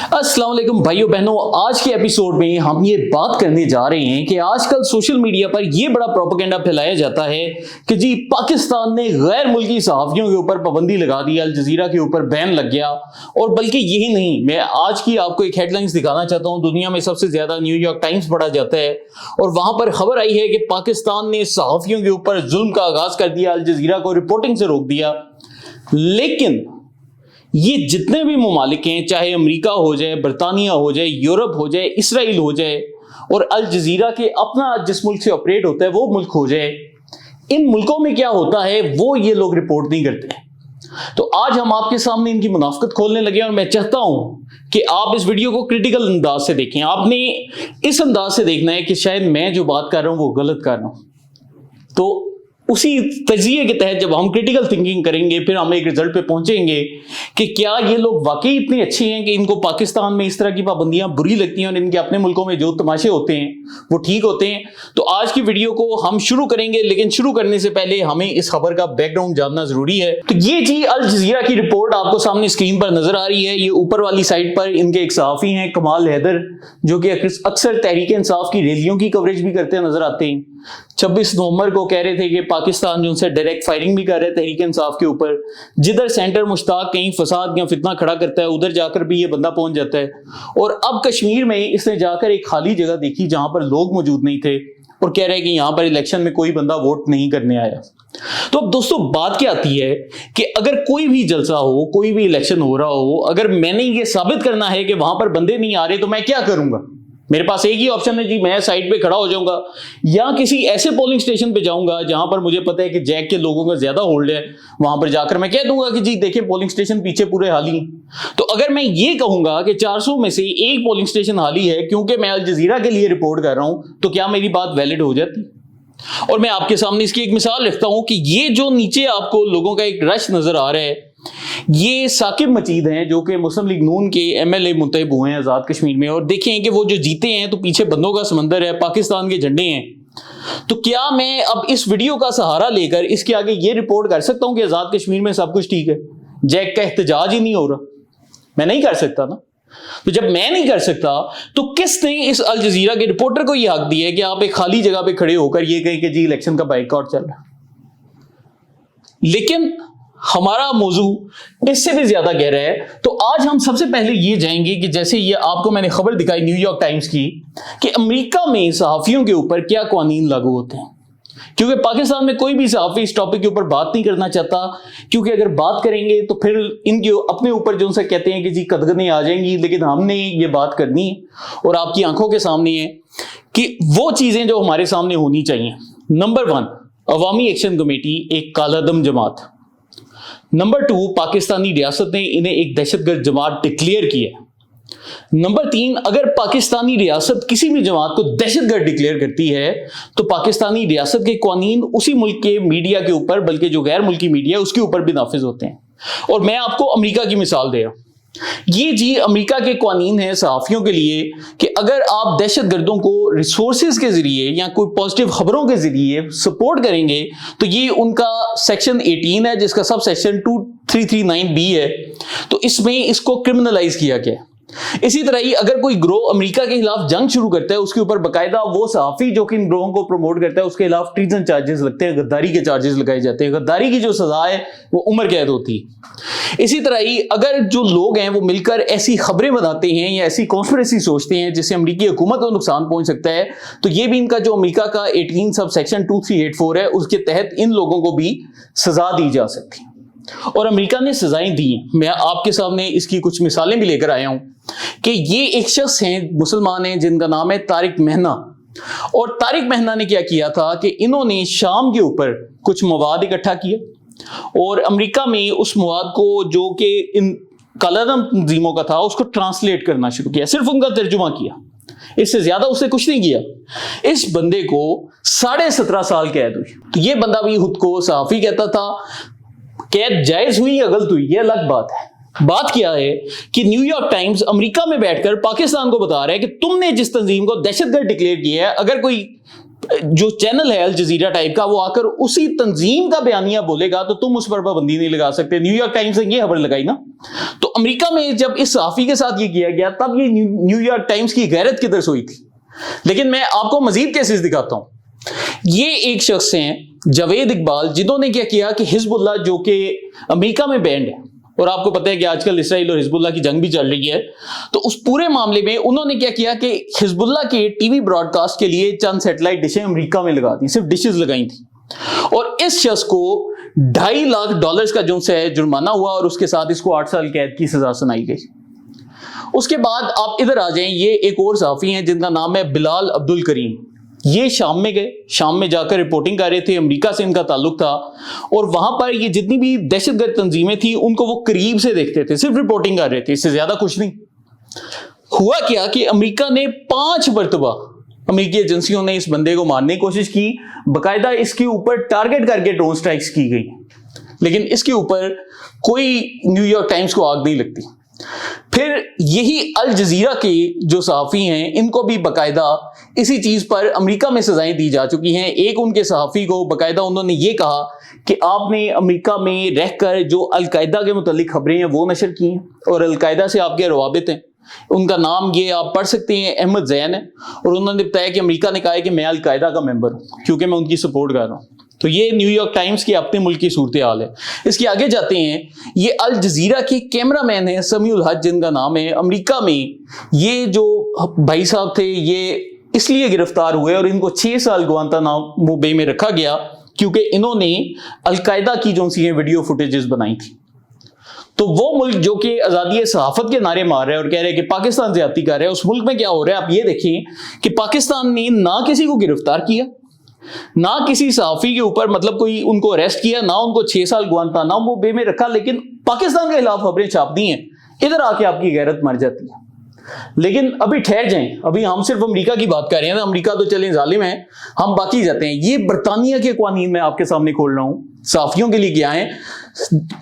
अस्सलाम वालेकुम भाइयों बहनों, आज के एपिसोड में हम ये बात करने जा रहे हैं कि आजकल सोशल मीडिया पर ये बड़ा प्रोपेगेंडा फैलाया जाता है कि जी पाकिस्तान ने गैर मुल्की सहाफियों के ऊपर पाबंदी लगा दी, अल जजीरा के ऊपर बैन लग गया। और बल्कि यही नहीं, मैं आज की आपको एक हेडलाइंस दिखाना चाहता हूं। दुनिया में सबसे ज्यादा न्यूयॉर्क टाइम्स पढ़ा जाता है और वहां पर खबर आई है कि पाकिस्तान ने सहाफियों के ऊपर जुल्म का आगाज कर दिया, अल जजीरा को रिपोर्टिंग से रोक दिया। लेकिन ये जितने भी ममालिक हैं, चाहे अमेरिका हो जाए, बरतानिया हो जाए, यूरोप हो जाए, इसराइल हो जाए और अल जजीरा के अपना जिस मुल्क से ऑपरेट होता है वो मुल्क हो जाए, इन मुल्कों में क्या होता है वो ये लोग रिपोर्ट नहीं करते। तो आज हम आपके सामने इनकी मुनाफिकत खोलने लगे और मैं चाहता हूं कि आप इस वीडियो को क्रिटिकल अंदाज से देखें। आपने इस अंदाज से देखना है कि शायद मैं जो बात कर रहा हूं वो गलत कर रहा हूं। तो उसी तजिए के तहत जब हम क्रिटिकल थिंकिंग करेंगे फिर हम एक रिजल्ट पे पहुंचेंगे कि क्या ये लोग वाकई इतने अच्छे हैं कि इनको पाकिस्तान में इस तरह की पाबंदियां बुरी लगती हैं और इनके अपने मुल्कों में जो तमाशे होते हैं वो ठीक होते हैं। तो आज की वीडियो को हम शुरू करेंगे, लेकिन शुरू करने से पहले हमें इस खबर का बैकग्राउंड जानना जरूरी है। तो ये जी अल जजीरा की रिपोर्ट आपको सामने स्क्रीन पर नजर आ रही है। ये ऊपर वाली साइड पर इनके एक सहाफी हैं कमाल हैदर, जो कि अक्सर तहरीक इंसाफ की रैलियों की कवरेज भी करते नजर आते हैं। 26 नवंबर को कह रहे थे कि पाकिस्तान जो उनसे डायरेक्ट फायरिंग भी कर रहे तहरीक इंसाफ के ऊपर। जिधर सेंटर मुश्ताक कहीं फसाद या फितना खड़ा करता है उधर जाकर भी ये बंदा पहुंच जाता है। और अब कश्मीर में इसने जाकर एक खाली जगह देखी जहां पर लोग मौजूद नहीं थे और कह रहे हैं कि यहां पर इलेक्शन में कोई बंदा वोट नहीं करने आया। तो अब दोस्तों बात क्या आती है कि अगर कोई भी जलसा हो, कोई भी इलेक्शन हो रहा हो, अगर मैंने ये साबित करना है कि वहां पर बंदे नहीं आ रहे तो मैं क्या करूंगा? मेरे पास एक ही ऑप्शन है जी, मैं साइड पे खड़ा हो जाऊंगा या किसी ऐसे पोलिंग स्टेशन पे जाऊंगा जहां पर मुझे पता है कि जैक के लोगों का ज्यादा होल्ड है। वहां पर जाकर मैं कह दूंगा कि जी देखिए पोलिंग स्टेशन पीछे पूरे खाली। तो अगर मैं ये कहूंगा कि 400 में से एक पोलिंग स्टेशन खाली है क्योंकि मैं अल जजीरा के लिए रिपोर्ट कर रहा हूं, तो क्या मेरी बात वैलिड हो जाती? और मैं आपके सामने इसकी एक मिसाल रखता हूं कि ये जो नीचे आपको लोगों का एक रश नजर आ रहा है, ये साकिब मजीद हैं जो कि मुस्लिम लीग नून के एमएलए मुंतखब हुए हैं आजाद कश्मीर में। और देखें कि वो जो जीते हैं तो पीछे बंदों का समंदर है, पाकिस्तान के झंडे हैं। तो क्या मैं अब इस वीडियो का सहारा लेकर इसके आगे ये रिपोर्ट कर सकता हूं कि आजाद कश्मीर में सब कुछ ठीक है, जैक का एहतजाज ही नहीं हो रहा? मैं नहीं कर सकता ना। तो जब मैं नहीं कर सकता तो किसने इस अल जजीरा के रिपोर्टर को यह हक दिया है कि आप एक खाली जगह पे खड़े होकर ये कहें कि जी इलेक्शन का बाइकआउट चल रहा? लेकिन हमारा मौजू इससे भी ज्यादा गहरा है। तो आज हम सबसे पहले ये जाएंगे कि जैसे ये आपको मैंने खबर दिखाई न्यूयॉर्क टाइम्स की कि अमेरिका में सहाफियों के ऊपर क्या कानून लागू होते हैं। क्योंकि पाकिस्तान में कोई भी सहाफी इस टॉपिक के ऊपर बात नहीं करना चाहता, क्योंकि अगर बात करेंगे तो फिर इनके अपने ऊपर जो उनसे कहते हैं कि जी कदगनें आ जाएंगी। लेकिन हमने ये बात करनी है और आपकी आंखों के सामने है कि वो चीजें जो हमारे सामने होनी चाहिए। नंबर 1, अवामी एक्शन कमेटी एक कालादम जमात। नंबर 2, पाकिस्तानी रियासत ने इन्हें एक दहशतगर्द जमात डिक्लेयर किया। नंबर 3, अगर पाकिस्तानी रियासत किसी भी जमात को दहशतगर्द डिक्लेयर करती है तो पाकिस्तानी रियासत के कानून उसी मुल्क के मीडिया के ऊपर, बल्कि जो गैर मुल्की मीडिया है उसके ऊपर भी नाफिज होते हैं। और मैं आपको अमेरिका की मिसाल दे रहा हूं। ये जी अमेरिका के कानून है सहाफियों के लिए कि अगर आप दहशतगर्दों को रिसोर्सेज के जरिए या कोई पॉजिटिव खबरों के जरिए सपोर्ट करेंगे तो ये उनका सेक्शन 18 है जिसका सब सेक्शन 2339B है। तो इसमें इसको क्रिमिनलाइज किया गया है। इसी तरह ही अगर कोई ग्रोह अमेरिका के खिलाफ जंग शुरू करता है उसके ऊपर बकायदा वो सहाफी जो कि इन ग्रोहों को प्रमोट करता है उसके खिलाफ ट्रीजन चार्जेस लगते हैं, गद्दारी के चार्जेस लगाए जाते हैं। गद्दारी की जो सजा है वो उम्र कैद होती है। इसी तरह ही अगर जो लोग हैं वो मिलकर ऐसी खबरें बनाते हैं या ऐसी कॉन्स्पिरेसी सोचते हैं जिससे अमेरिकी हुकूमत को नुकसान पहुंच सकता है, तो ये भी इनका जो अमेरिका का 18 सब सेक्शन 2384 है उसके तहत इन लोगों को भी सजा दी जा सकती है। और अमेरिका ने सजाएं दी हैं। मैं आपके सामने इसकी कुछ मिसालें भी लेकर आया हूं कि ये एक शख्स हैं, मुसलमान हैं, जिनका नाम है तारिक मेहना। और तारिक मेहना ने क्या किया था कि इन्होंने शाम के ऊपर कुछ मवाद इकट्ठा किया और अमेरिका में उस मवाद को जो कि इन कालादम तंजीमों का था उसको ट्रांसलेट करना शुरू किया, सिर्फ उनका तर्जुमा किया, इससे ज्यादा उसने कुछ नहीं किया। इस बंदे को 17.5 साल कैद हुई। तो ये बंदा भी खुद को सहाफी कहता था। कैद जायज हुई या गलत हुई ये अलग बात है। बात क्या है कि न्यूयॉर्क टाइम्स अमेरिका में बैठकर पाकिस्तान को बता रहा है कि तुमने जिस तंजीम को दहशतगर्द डिक्लेयर किया है, अगर कोई जो चैनल है अल जजीरा टाइप का, वो आकर उसी तंजीम का बयानिया बोलेगा तो तुम उस पर पाबंदी नहीं लगा सकते। न्यूयॉर्क टाइम्स ने ये खबर लगाई ना, तो अमेरिका में जब इस सहाफी के साथ ये किया गया तब ये न्यूयॉर्क टाइम्स की गैरत किधर सोई थी। लेकिन मैं आपको मजीद केसेस दिखाता हूं। ये एक शख्स हैं जावेद इकबाल, जिन्होंने क्या किया कि हिजबुल्लाह जो कि अमेरिका में बैंड है, और आपको पता है कि आजकल इसराइल और हिजबुल्लाह की जंग भी चल रही है, तो उस पूरे मामले में उन्होंने क्या किया कि हिजबुल्लाह के टीवी ब्रॉडकास्ट के लिए चंद सैटेलाइट डिशें अमेरिका में लगा दी, सिर्फ डिशेस लगाई थी, और इस शख्स को $2.5 लाख का जो है जुर्माना हुआ और उसके साथ इसको 8 साल कैद की सजा सुनाई गई। उसके बाद आप इधर आ जाएं, ये एक और सहाफी हैं जिनका नाम है बिलाल अब्दुल करीम। ये शाम में गए, शाम में जाकर रिपोर्टिंग कर रहे थे, अमेरिका से इनका ताल्लुक था, और वहां पर ये जितनी भी दहशतगर्द तंजीमें थी उनको वो करीब से देखते थे, सिर्फ रिपोर्टिंग कर रहे थे, इससे ज्यादा कुछ नहीं। हुआ क्या कि अमेरिका ने 5 मरतबा अमेरिकी एजेंसियों ने इस बंदे को मारने की कोशिश की, बाकायदा इसके ऊपर टारगेट करके ड्रोन स्ट्राइक्स की गई, लेकिन इसके ऊपर कोई न्यूयॉर्क टाइम्स को आग नहीं लगती। फिर यही अल जजीरा के जो सहाफी हैं, इनको भी बाकायदा इसी चीज पर अमेरिका में सजाएं दी जा चुकी हैं। एक उनके सहाफी को बाकायदा उन्होंने ये कहा कि आपने अमेरिका में रहकर जो अलकायदा के मुतालिक खबरें हैं वो नशर की हैं, और अलकायदा से आपके रवाबित हैं। उनका नाम ये आप पढ़ सकते हैं, अहमद जैन है, और उन्होंने बताया कि अमेरिका ने कहा है कि मैं अलकायदा का मेंबर हूं क्योंकि मैं उनकी सपोर्ट कर रहा हूं। तो ये न्यूयॉर्क टाइम्स की अपने मुल्क की सूरत हाल है। इसके आगे जाते हैं, ये अल जजीरा के कैमरामैन है समीउल हज जिनका नाम है। अमेरिका में ये जो भाई साहब थे ये इसलिए गिरफ्तार हुए और इनको 6 साल गुआंतानामो बे में रखा गया क्योंकि इन्होंने अलकायदा की जो सी वीडियो फुटेजेस बनाई थी। तो वो मुल्क जो कि आज़ादी सहाफत के नारे मार रहे हैं और कह रहे हैं कि पाकिस्तान ज्यादती कर रहा है, उस मुल्क में क्या हो रहा है आप ये देखें कि पाकिस्तान ने ना किसी को गिरफ्तार किया, ना किसी सहाफी के ऊपर मतलब कोई उनको अरेस्ट किया, ना उनको 6 साल गुआंतानामो बे में रखा, लेकिन पाकिस्तान के खिलाफ खबरें छाप दी हैं। इधर आके आपकी गैरत मर जाती है। लेकिन अभी ठहर जाएं, अभी हम सिर्फ अमेरिका की बात कर रहे हैं ना, अमेरिका तो चलें जालिम है, हम बाकी जाते हैं। ये बरतानिया के कानून मैं आपके सामने खोल रहा हूं, सहाफियों के लिए क्या है।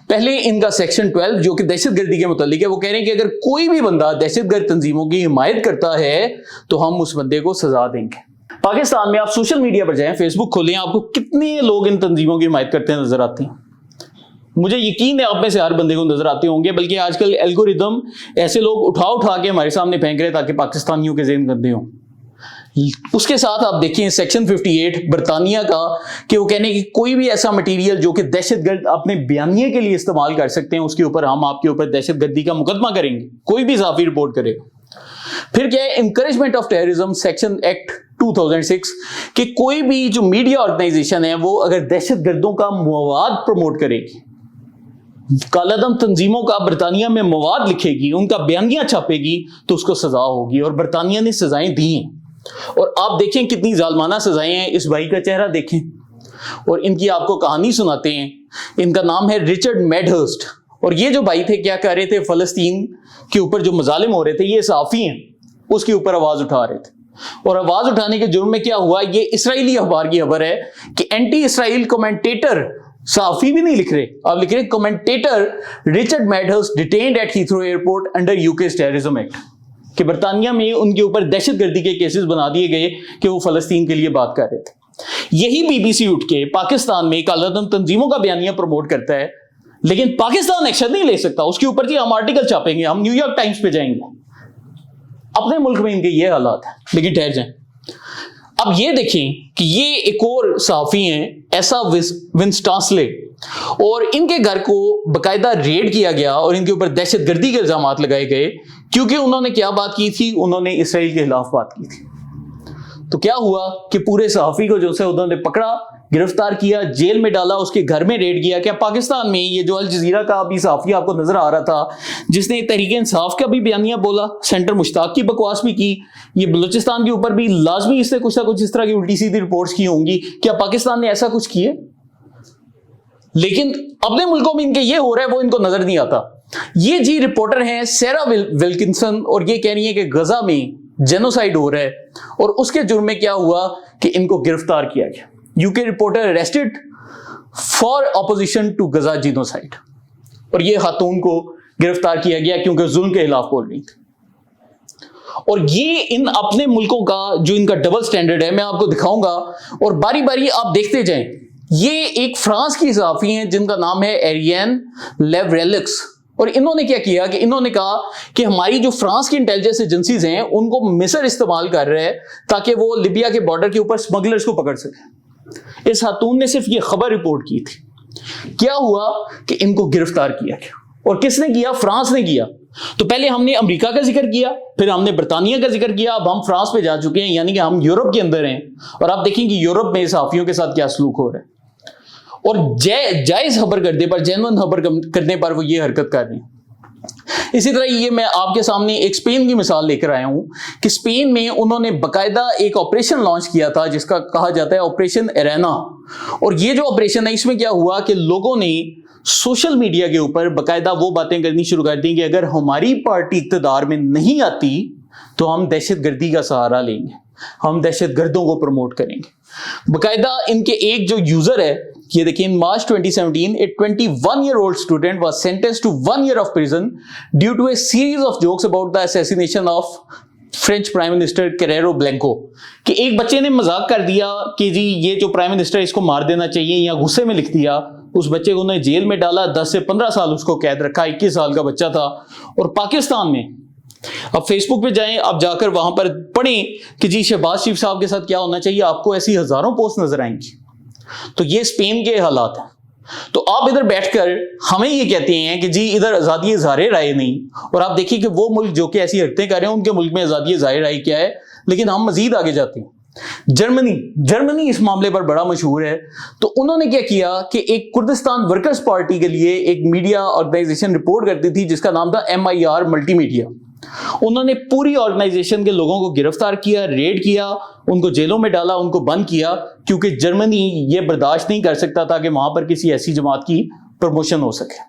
पहले इनका सेक्शन 12 जो कि दहशतगर्दी के मुतालिक है, वो कह रहे हैं कि अगर कोई भी बंदा दहशतगर्द तंजीमों की हिमायत करता है तो हम उस बंदे को सजा देंगे। पाकिस्तान में आप सोशल मीडिया पर जाएं, फेसबुक खोलें, आपको कितने लोग इन तंजीमों की हिमायत करते हैं नजर आते हैं। मुझे यकीन है आप में से हर बंदे को नजर आते होंगे, बल्कि आजकल एल्गोरिदम ऐसे लोग उठा के हमारे सामने फेंक रहे ताकि पाकिस्तानियों के ज़हन गंदे हों। उसके साथ आप देखें सेक्शन 58 बरतानिया का, कि वो कहने की कोई भी ऐसा मटेरियल जो कि दहशतगर्द अपने बयानिए के लिए इस्तेमाल कर सकते हैं, उसके ऊपर हम आपके ऊपर दहशतगर्दी का मुकदमा करेंगे, कोई भी सहाफी रिपोर्ट करेगा। फिर क्या है, encouragement of terrorism section act 2006 कि कोई भी जो मीडिया ऑर्गेनाइजेशन है वो अगर दहशतगर्दों का मवाद प्रमोट करेगी, कालादम तंजीमों का बरतानिया में मवाद लिखेगी, उनका बयानिया छापेगी, तो उसको सजा होगी। और बरतानिया ने सजाएं दी हैं, और आप देखें कितनी जालमाना सजाएं हैं। इस भाई का चेहरा देखें और इनकी आपको कहानी सुनाते हैं। इनका नाम है रिचर्ड मेडहर्स्ट, और ये जो भाई थे क्या कर रहे थे, फलस्तीन के ऊपर जो मजालिम हो रहे थे, ये सहाफी हैं, उसके ऊपर आवाज उठा रहे थे। और आवाज उठाने के जुर्म में क्या हुआ, ये इसराइली अखबार की खबर है कि एंटी इसराइल कमेंटेटर, सहाफी भी नहीं लिख रहे, आप लिख रहे commentator Richard Medhurst detained at Heathrow airport under UK terrorism act, कि बरतानिया में उनके ऊपर दहशतगर्दी के केसेस बना दिए गए कि वो फलस्तीन के लिए बात कर रहे थे। यही बीबीसी उठ के पाकिस्तान में कालादम तंजीमों का बयानिया प्रमोट करता है, लेकिन पाकिस्तान एक्शन नहीं ले सकता उसके ऊपर। जी हम आर्टिकल छापेंगे, हम न्यूयॉर्क टाइम्स पे जाएंगे। अपने मुल्क में इनके ये हालात है। लेकिन ठहर जाएं, अब ये देखें कि ये एक और सहाफी हैं ऐसा विंस्टांसले, और इनके घर को बाकायदा रेड किया गया और इनके ऊपर दहशतगर्दी के इल्जाम लगाए गए क्योंकि उन्होंने क्या बात की थी, उन्होंने इसराइल के खिलाफ बात की थी। तो क्या हुआ कि पूरे सहाफी को जो है उन्होंने पकड़ा, गिरफ्तार किया, जेल में डाला, उसके घर में रेड किया। क्या पाकिस्तान में ये जो अल जजीरा का अभी सहाफी आपको नजर आ रहा था जिसने तहरीक इंसाफ का भी बयानिया बोला, सेंटर मुश्ताक की बकवास भी की, ये बलूचिस्तान के ऊपर भी लाजमी इसने कुछ ना कुछ इस तरह की उल्टी सीधी रिपोर्ट्स की होंगी, क्या पाकिस्तान ने ऐसा कुछ किया? लेकिन अपने मुल्कों में इनके ये हो रहा है वो इनको नजर नहीं आता। ये जी रिपोर्टर हैं सेरा विल्किंसन, और ये कह रही है कि गजा में जेनोसाइड हो रहा है, और उसके जुर्म में क्या हुआ कि इनको गिरफ्तार किया गया। UK reporter arrested for opposition to Gaza genocide, और ये खातून को गिरफ्तार किया गया क्योंकि जुल्म के खिलाफ बोल रही थी। اور یہ ان اپنے ملکوں کا جو ان کا ڈبل سٹینڈرڈ ہے میں آپ کو دکھاؤں گا اور باری باری آپ دیکھتے جائیں. یہ ایک فرانس کی صحافی ہیں جن کا نام ہے ایرین لیوریلکس, اور انہوں نے کیا کیا کہ انہوں نے کہا کہ ہماری جو فرانس کی انٹیلیجنس ایجنسیز ہیں ان کو مصر استعمال کر رہے ہیں تاکہ وہ لیبیا کے بارڈر کے اوپر سمگلرز کو پکڑ سکیں. اس خاتون نے صرف یہ خبر رپورٹ کی تھی. کیا ہوا کہ ان کو گرفتار کیا گیا, اور کس نے کیا؟ فرانس نے کیا. تو پہلے ہم نے امریکہ کا ذکر کیا, پھر ہم نے برطانیہ کا ذکر کیا, اب ہم فرانس پہ جا چکے ہیں, یعنی کہ ہم یورپ کے اندر ہیں. اور آپ دیکھیں کہ یورپ میں صحافیوں کے ساتھ کیا سلوک ہو رہا ہے, اور جائز خبر کرنے پر, جینوئن خبر کرنے پر وہ یہ حرکت کر رہے ہیں. اسی طرح یہ میں آپ کے سامنے ایک اسپین کی مثال لے کر آیا ہوں کہ اسپین میں انہوں نے باقاعدہ ایک آپریشن لانچ کیا تھا جس کا کہا جاتا ہے آپریشن ایرینا. اور یہ جو آپریشن ہے اس میں کیا ہوا کہ لوگوں نے سوشل میڈیا کے اوپر باقاعدہ وہ باتیں کرنی شروع کر دیں کہ اگر ہماری پارٹی اقتدار میں نہیں آتی تو ہم دہشت گردی کا سہارا لیں گے, ہم دہشت گردوں کو پروموٹ کریں گے. باقاعدہ ان کے ایک جو یوزر ہے, یہ دیکھیں, March 2017 a 21-year-old student was sentenced to 1 year of prison due to a series of jokes about the assassination of French prime minister Carrero Blanco. کہ ایک بچے نے مذاق کر دیا کہ جی یہ جو پرائم منسٹر اس کو مار دینا چاہیے, یا غصے میں لکھ دیا. اس بچے کو انہوں نے جیل میں ڈالا, 10 سے 15 سال اس کو قید رکھا, 21 سال کا بچہ تھا. اور پاکستان میں اب فیس بک پہ جائیں, آپ جا کر وہاں پر پڑھیں کہ جی شہباز شریف صاحب کے ساتھ کیا ہونا چاہیے, آپ کو ایسی ہزاروں پوسٹ نظر آئیں گی. تو یہ اسپین کے حالات ہیں. تو آپ ادھر بیٹھ کر ہمیں یہ کہتے ہیں کہ جی ادھر آزادی اظہار رائے نہیں, اور آپ دیکھیے کہ وہ ملک جو کہ ایسی حرکتیں کر رہے ہیں ان کے ملک میں آزادی اظہار رائے کیا ہے. لیکن ہم مزید آگے جاتے ہیں. جرمنی اس معاملے پر بڑا مشہور ہے. تو انہوں نے کیا کیا کہ ایک کردستان ورکرز پارٹی کے لیے ایک میڈیا آرگنائزیشن رپورٹ کرتی تھی جس کا نام تھا MIR ملٹی میڈیا. انہوں نے پوری آرگنائزیشن کے لوگوں کو گرفتار کیا, ریڈ کیا, ان کو جیلوں میں ڈالا, ان کو بند کیا, کیونکہ جرمنی یہ برداشت نہیں کر سکتا تھا کہ وہاں پر کسی ایسی جماعت کی پروموشن ہو سکے.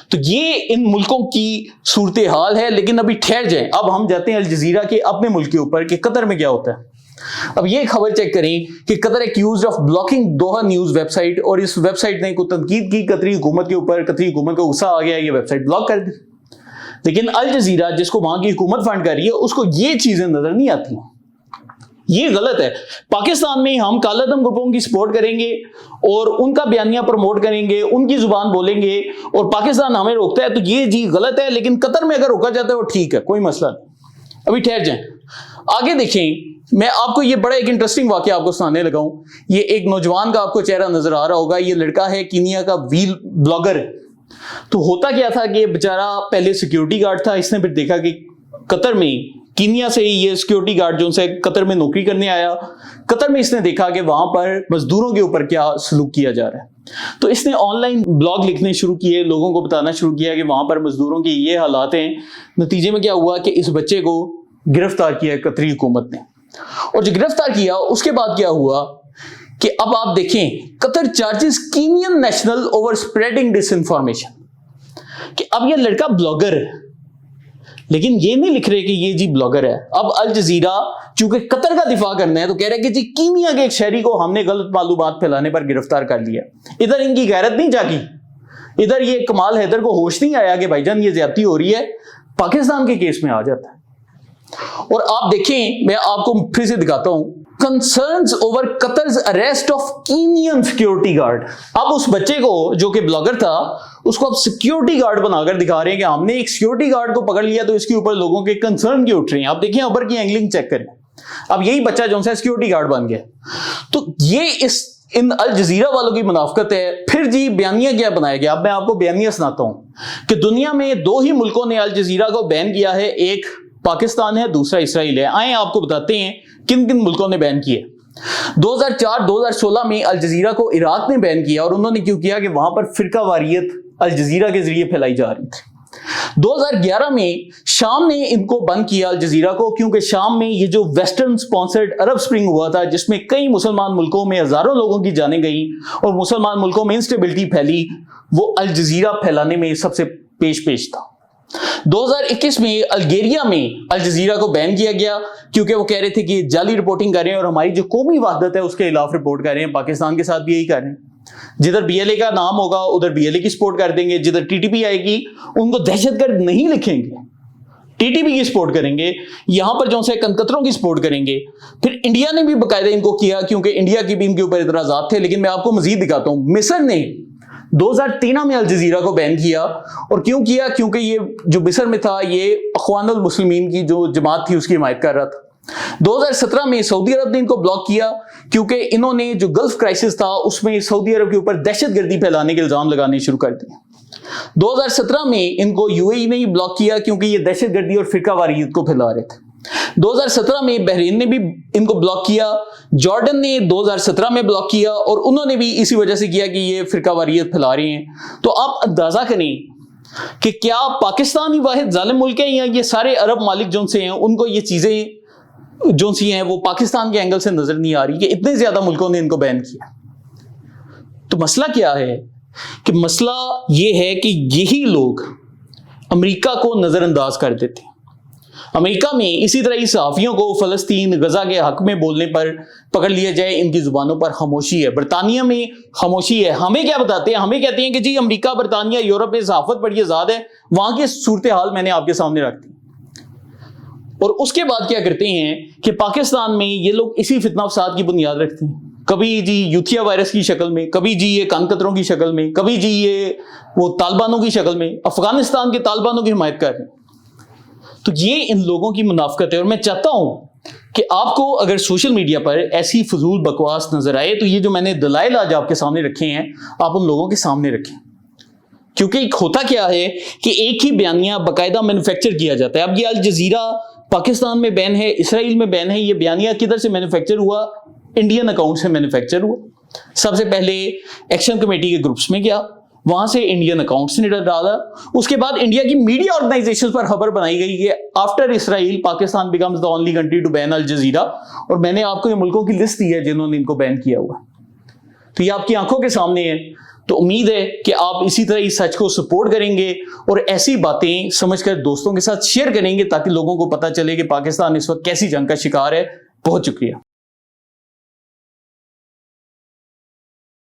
تو یہ ان ملکوں کی صورتحال ہے. لیکن ابھی ٹھہر جائیں, اب ہم جاتے ہیں الجزیرہ کے اپنے ملک کے اوپر کہ قطر میں کیا ہوتا ہے. اب یہ خبر چیک کریں کہ Qatar accused of blocking Doha news website, اور اس ویب سائٹ نے کوئی تنقید کی قطری حکومت کے اوپر. قطری حکومت کو غصہ آ گیا, یہ ویب سائٹ بلاک کر دی. لیکن الجزیرہ جس کو وہاں کی حکومت فنڈ کر رہی ہے اس کو یہ چیزیں نظر نہیں آتی. یہ غلط ہے. پاکستان میں ہم کالعدم گروپوں کی سپورٹ کریں گے اور ان کا بیانیہ پروموٹ کریں گے, ان کی زبان بولیں گے, اور پاکستان ہمیں روکتا ہے, تو یہ جی غلط ہے. لیکن قطر میں اگر روکا جاتا ہے وہ ٹھیک ہے, کوئی مسئلہ نہیں. ابھی ٹھہر جائیں, آگے دیکھیں. میں آپ کو یہ بڑا ایک انٹرسٹنگ واقعہ آپ کو سنانے لگا ہوں. یہ ایک نوجوان کا آپ کو چہرہ نظر آ رہا ہوگا. یہ لڑکا ہے کینیا کا ویل بلاگر. تو ہوتا کیا تھا کہ بیچارہ پہلے سیکیورٹی گارڈ تھا. اس نے پھر دیکھا کہ قطر میں کینیا سے یہ سیکیورٹی گارڈ جو سے قطر میں نوکری کرنے آیا, قطر میں اس نے دیکھا کہ وہاں پر مزدوروں کے اوپر کیا سلوک کیا جا رہا ہے. تو اس نے آن لائن بلاگ لکھنے شروع کیے, لوگوں کو بتانا شروع کیا کہ وہاں پر مزدوروں کی یہ حالات ہیں. نتیجے میں کیا ہوا کہ اس بچے کو گرفتار کیا قطری حکومت نے. اور جو گرفتار کیا اس کے بعد کیا ہوا کہ اب آپ دیکھیں Qatar charges Kenyan national over spreading disinformation. کہ اب یہ لڑکا بلاگر ہے, لیکن یہ نہیں لکھ رہے کہ یہ جی بلاگر ہے. اب الجزیرہ چونکہ قطر کا دفاع کرنا ہے تو کہہ رہے کہ جی کینیا کے ایک شہری کو ہم نے غلط معلومات پھیلانے پر گرفتار کر لیا. ادھر ان کی غیرت نہیں جاگی, ادھر یہ کمال حیدر کو ہوش نہیں آیا کہ بھائی جان یہ زیادتی ہو رہی ہے. پاکستان کے کیس میں آ جاتا ہے. اور آپ دیکھیں, میں آپ کو پھر سے دکھاتا ہوں, concerns over Qatar's arrest of Kenyan security guard. اب اس بچے کو جو کہ بلاگر تھا اس کو اب سیکیورٹی گارڈ بنا کر دکھا رہے ہیں کہ ہم نے ایک سیکیورٹی گارڈ کو پکڑ لیا, تو اس کے اوپر لوگوں کے کنسرن کیوں اٹھ رہے ہیں. آپ دیکھیں ابر کی اینگلنگ چیک کریں. اب یہی بچہ جو ہے سیکیورٹی گارڈ بن گیا. تو یہ ان الجزیرہ والوں کی منافقت ہے. پھر جی بیانیہ کیا بنایا گیا. اب میں آپ کو بیانیہ سناتا ہوں کہ دنیا میں 2 ہی ملکوں نے الجزیرہ کو بین کیا ہے, ایک پاکستان ہے, دوسرا اسرائیل ہے. آئیں آپ کو بتاتے ہیں کن کن ملکوں نے بین کیے. 2004-2016 میں الجزیرہ کو عراق نے بین کیا, اور انہوں نے کیوں کیا کہ وہاں پر فرقہ واریت الجزیرہ کے ذریعے پھیلائی جا رہی تھی. 2011 میں شام نے ان کو بند کیا الجزیرہ کو, کیونکہ شام میں یہ جو ویسٹرن سپانسرڈ عرب سپرنگ ہوا تھا جس میں کئی مسلمان ملکوں میں ہزاروں لوگوں کی جانیں گئیں اور مسلمان ملکوں میں انسٹیبلٹی پھیلی, وہ الجزیرہ پھیلانے میں سب سے پیش تھا. 2021 میں الجیریا میں الجزیرہ کو بین کیا گیا کیونکہ وہ کہہ رہے تھے کہ جعلی رپورٹنگ کر رہے ہیں اور ہماری جو قومی وحدت ہے اس کے خلاف رپورٹ کر رہے ہیں. پاکستان کے ساتھ بھی یہی کر رہے ہیں. جدھر BLA کا نام ہوگا ادھر BLA کی سپورٹ کر دیں گے, جدھر TTP آئے گی ان کو دہشت گرد نہیں لکھیں گے. TTP کی سپورٹ کریں گے, یہاں پر جو سے کنکتروں کی سپورٹ کریں گے. پھر انڈیا نے بھی باقاعدہ ان کو کیا, کیونکہ انڈیا کی بھی ان کے اوپر اعتراضات تھے. لیکن میں آپ کو مزید دکھاتا ہوں, مصر نے 2013 میں الجزیرہ کو بین کیا. اور کیوں کیا؟ کیونکہ یہ جو مصر میں تھا یہ اخوان المسلمین کی جو جماعت تھی اس کی حمایت کر رہا تھا. 2017 میں سعودی عرب نے ان کو بلاک کیا, کیونکہ انہوں نے جو گلف کرائسس تھا اس میں سعودی عرب کے اوپر دہشت گردی پھیلانے کے الزام لگانے شروع کر دیے. 2017 میں ان کو UAE نے بلاک کیا, کیونکہ یہ دہشت گردی اور فرقہ واریت کو پھیلا رہے تھے. 2017 میں بحرین نے بھی ان کو بلاک کیا, جارڈن نے 2017 میں بلاک کیا, اور انہوں نے بھی اسی وجہ سے کیا کہ یہ فرقہ واریت پھیلا رہے ہیں. تو آپ اندازہ کریں کہ کیا پاکستان ہی واحد ظالم ملک ہے, یا یہ سارے عرب ممالک جو سے ہیں ان کو یہ چیزیں جو سی ہیں وہ پاکستان کے اینگل سے نظر نہیں آ رہی کہ اتنے زیادہ ملکوں نے ان کو بین کیا. تو مسئلہ کیا ہے کہ مسئلہ یہ ہے کہ یہی لوگ امریکہ کو نظر انداز کر دیتے ہیں. امریکہ میں اسی طرح صحافیوں کو فلسطین غزہ کے حق میں بولنے پر پکڑ لیا جائے, ان کی زبانوں پر خاموشی ہے. برطانیہ میں خاموشی ہے. ہمیں کیا بتاتے ہیں؟ ہمیں کہتے ہیں کہ جی امریکہ, برطانیہ, یورپ میں صحافت بڑی آزاد ہے. وہاں کی صورتحال میں نے آپ کے سامنے رکھ دی. اور اس کے بعد کیا کرتے ہیں کہ پاکستان میں یہ لوگ اسی فتنہ فساد کی بنیاد رکھتے ہیں. کبھی جی یوتھیا وائرس کی شکل میں, کبھی جی یہ کانکتروں کی شکل میں, کبھی جی یہ وہ طالبانوں کی شکل میں افغانستان کے طالبانوں کی حمایت کر رہے ہیں. تو یہ ان لوگوں کی منافقت ہے. اور میں چاہتا ہوں کہ آپ کو اگر سوشل میڈیا پر ایسی فضول بکواس نظر آئے تو یہ جو میں نے دلائل آج آپ کے سامنے رکھے ہیں آپ ان لوگوں کے سامنے رکھیں. کیونکہ ایک ہوتا کیا ہے کہ ایک ہی بیانیہ باقاعدہ مینوفیکچر کیا جاتا ہے. اب یہ الجزیرہ پاکستان میں بین ہے, اسرائیل میں بین ہے. یہ بیانیہ کدھر سے مینوفیکچر ہوا؟ انڈین اکاؤنٹ سے مینوفیکچر ہوا. سب سے پہلے ایکشن کمیٹی کے گروپس میں گیا, وہاں سے انڈین اکاؤنٹس نے ڈالا. اس کے بعد انڈیا کی میڈیا آرگنائزیشن پر خبر بنائی گئی کہ after Israel Pakistan becomes the only country to ban Al Jazeera. اور میں نے آپ کو یہ ملکوں کی لسٹ دی ہے جنہوں نے ان کو بین کیا ہوا. تو یہ آپ کی آنکھوں کے سامنے ہے. تو امید ہے کہ آپ اسی طرح اس سچ کو سپورٹ کریں گے اور ایسی باتیں سمجھ کر دوستوں کے ساتھ شیئر کریں گے تاکہ لوگوں کو پتہ چلے کہ پاکستان اس وقت کیسی جنگ کا شکار ہے. بہت شکریہ.